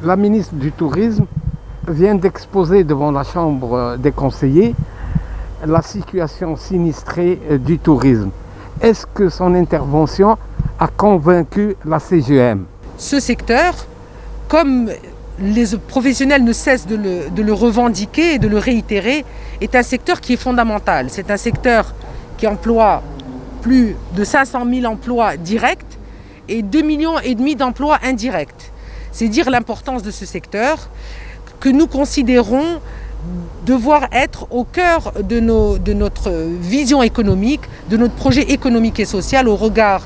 La ministre du Tourisme vient d'exposer devant la Chambre des conseillers la situation sinistrée du tourisme. Est-ce que son intervention a convaincu la CGM? Ce secteur, comme les professionnels ne cessent de le revendiquer et de le réitérer, est un secteur qui est fondamental. C'est un secteur qui emploie plus de 500 000 emplois directs et 2,5 millions d'emplois indirects. C'est dire l'importance de ce secteur que nous considérons devoir être au cœur de notre vision économique, de notre projet économique et social au regard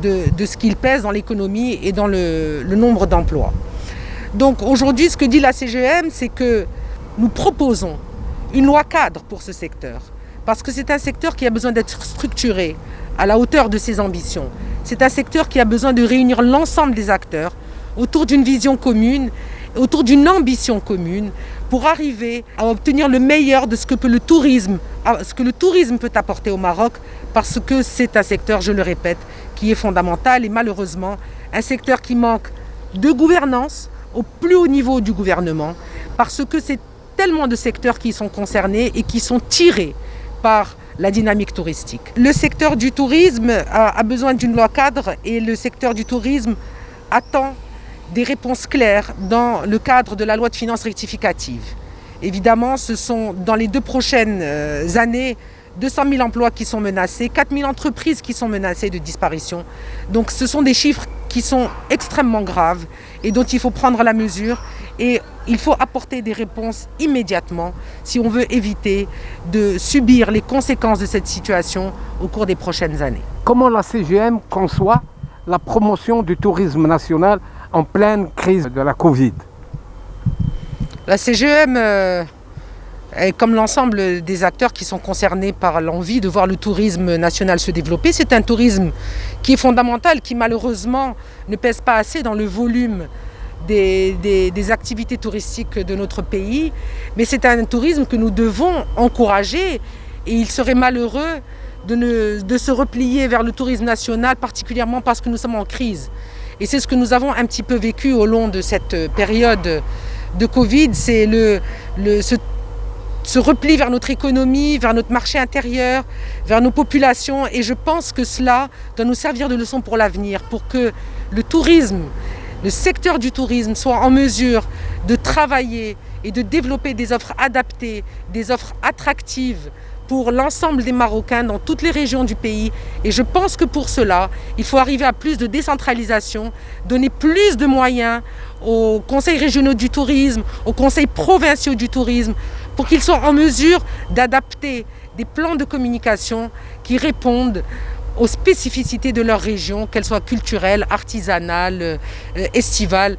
de ce qu'il pèse dans l'économie et dans le nombre d'emplois. Donc aujourd'hui, ce que dit la CGM, c'est que nous proposons une loi cadre pour ce secteur, parce que c'est un secteur qui a besoin d'être structuré à la hauteur de ses ambitions. C'est un secteur qui a besoin de réunir l'ensemble des acteurs autour d'une vision commune, autour d'une ambition commune, pour arriver à obtenir le meilleur de ce que le tourisme peut apporter au Maroc, parce que c'est un secteur, je le répète, qui est fondamental et malheureusement un secteur qui manque de gouvernance au plus haut niveau du gouvernement, parce que c'est tellement de secteurs qui sont concernés et qui sont tirés par la dynamique touristique. Le secteur du tourisme a besoin d'une loi cadre et le secteur du tourisme attend des réponses claires dans le cadre de la loi de finances rectificative. Évidemment, ce sont dans les 2 prochaines années 200 000 emplois qui sont menacés, 4 000 entreprises qui sont menacées de disparition. Donc ce sont des chiffres qui sont extrêmement graves et dont il faut prendre la mesure et il faut apporter des réponses immédiatement si on veut éviter de subir les conséquences de cette situation au cours des prochaines années. Comment la CGM conçoit la promotion du tourisme national en pleine crise de la Covid? La CGM, comme l'ensemble des acteurs qui sont concernés par l'envie de voir le tourisme national se développer, c'est un tourisme qui est fondamental, qui malheureusement ne pèse pas assez dans le volume des activités touristiques de notre pays. Mais c'est un tourisme que nous devons encourager et il serait malheureux de se replier vers le tourisme national, particulièrement parce que nous sommes en crise. Et c'est ce que nous avons un petit peu vécu au long de cette période de Covid, c'est ce repli vers notre économie, vers notre marché intérieur, vers nos populations. Et je pense que cela doit nous servir de leçon pour l'avenir, pour que le tourisme, le secteur du tourisme soit en mesure de travailler et de développer des offres adaptées, des offres attractives pour l'ensemble des Marocains dans toutes les régions du pays. Et je pense que pour cela, il faut arriver à plus de décentralisation, donner plus de moyens aux conseils régionaux du tourisme, aux conseils provinciaux du tourisme, pour qu'ils soient en mesure d'adapter des plans de communication qui répondent aux spécificités de leur région, qu'elles soient culturelles, artisanales, estivales.